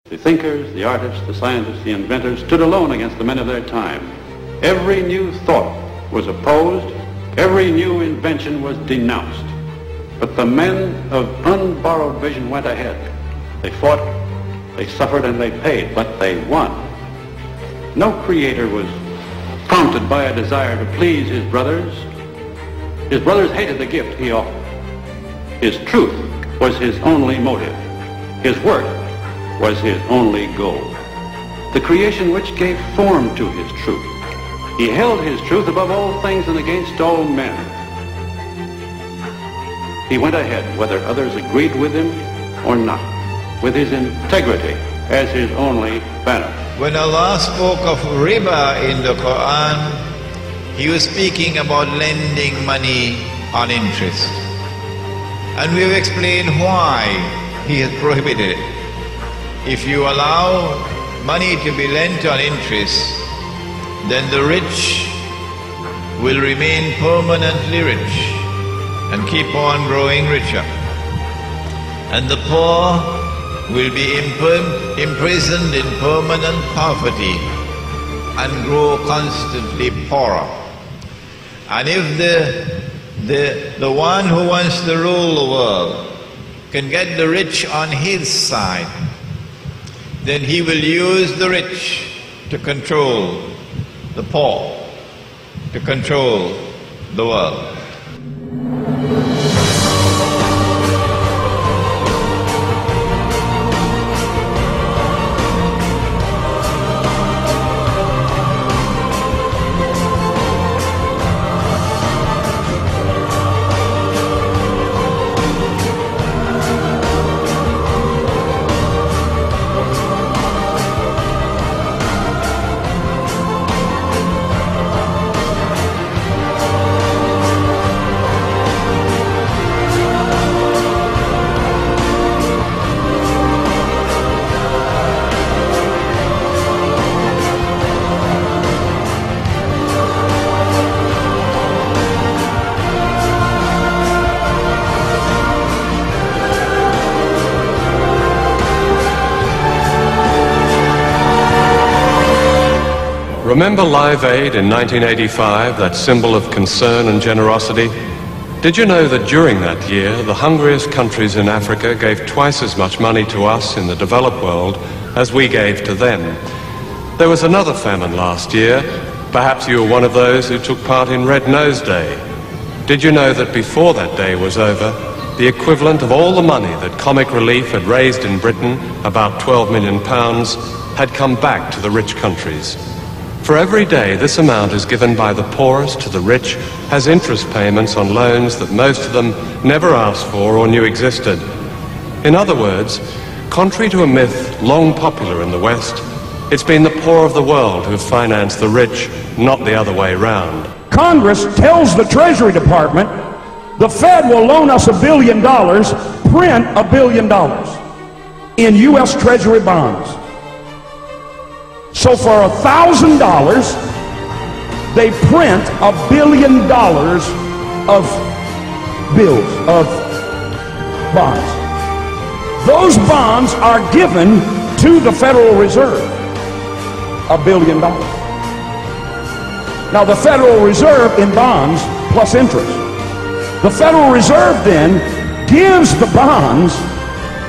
The thinkers, the artists, the scientists, the inventors stood alone against the men of their time. Every new thought was opposed, every new invention was denounced. But the men of unborrowed vision went ahead. They fought, they suffered, and they paid, but they won. No creator was prompted by a desire to please his brothers. His brothers hated the gift he offered. His truth was his only motive. His work was his only goal. The creation which gave form to his truth. He held his truth above all things and against all men. He went ahead, whether others agreed with him or not, with his integrity as his only banner. When Allah spoke of riba in the Quran, He was speaking about lending money on interest. And we've explained why He has prohibited it. If you allow money to be lent on interest, then the rich will remain permanently rich and keep on growing richer. And the poor will be imprisoned in permanent poverty and grow constantly poorer. And if the one who wants to rule the world can get the rich on his side, then he will use the rich to control the poor, to control the world. Remember Live Aid in 1985, that symbol of concern and generosity? Did you know that during that year, the hungriest countries in Africa gave twice as much money to us in the developed world as we gave to them? There was another famine last year. Perhaps you were one of those who took part in Red Nose Day. Did you know that before that day was over, the equivalent of all the money that Comic Relief had raised in Britain, about £12 million, had come back to the rich countries? For every day this amount is given by the poorest to the rich has interest payments on loans that most of them never asked for or knew existed. In other words, contrary to a myth long popular in the West, it's been the poor of the world who have financed the rich, not the other way round. Congress tells the Treasury Department the Fed will loan us $1 billion, print $1 billion in U.S. Treasury bonds. So for $1,000, they print $1 billion of bills, of bonds. Those bonds are given to the Federal Reserve, $1 billion. Now the Federal Reserve in bonds plus interest. The Federal Reserve then gives the bonds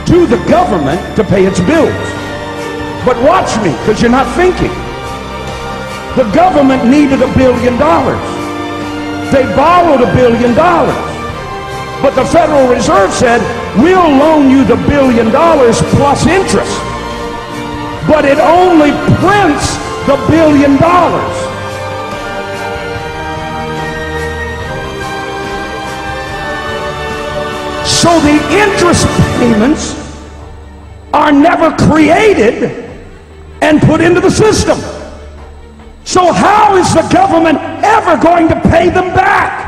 to the government to pay its bills. But watch me, because you're not thinking. The government needed $1 billion. They borrowed $1 billion. But the Federal Reserve said, we'll loan you the $1 billion plus interest. But it only prints the $1 billion. So the interest payments are never created and put into the system. So how is the government ever going to pay them back?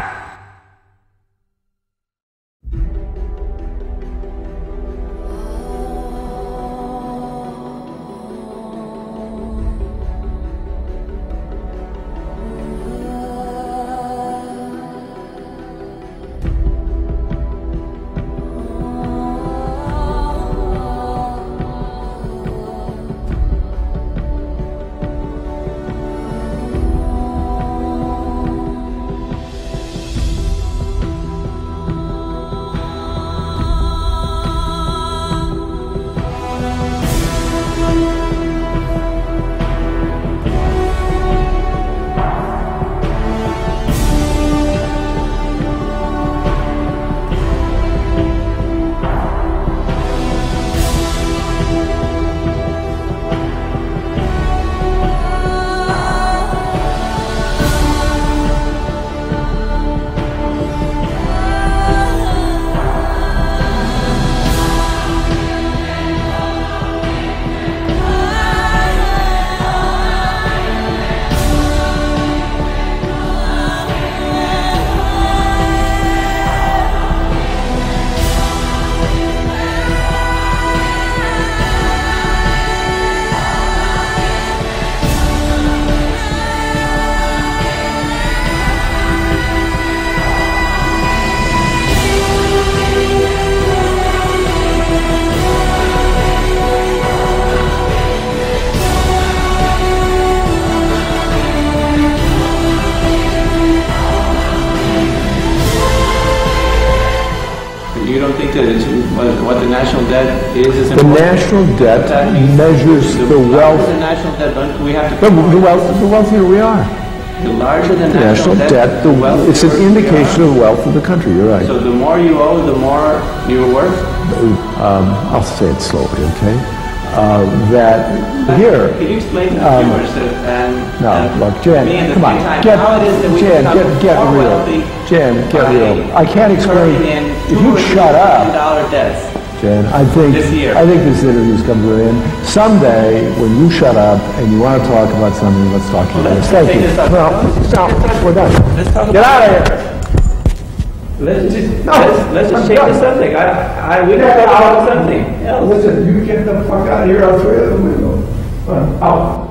You don't think that it's what the national debt is The important? national debt measures the wealth. The national debt, don't we have to... The wealthier we are. The larger the The national debt, it's an indication of the wealth of the country, you're right. So the more you owe, the more you're worth? I'll say it slowly, okay? That here... Can you explain to the viewers look, Jan, come on, get real. Jan, get real. I can't explain. If you shut up, Jan, I think this interview's come to an end. Someday, when you shut up and you want to talk about something, let's talk about this. Thank you. Well, we're done. Get out of here. Let's just change the subject. We don't talk about something else. Listen, you get the fuck out of here. I'll throw you out the window. Out.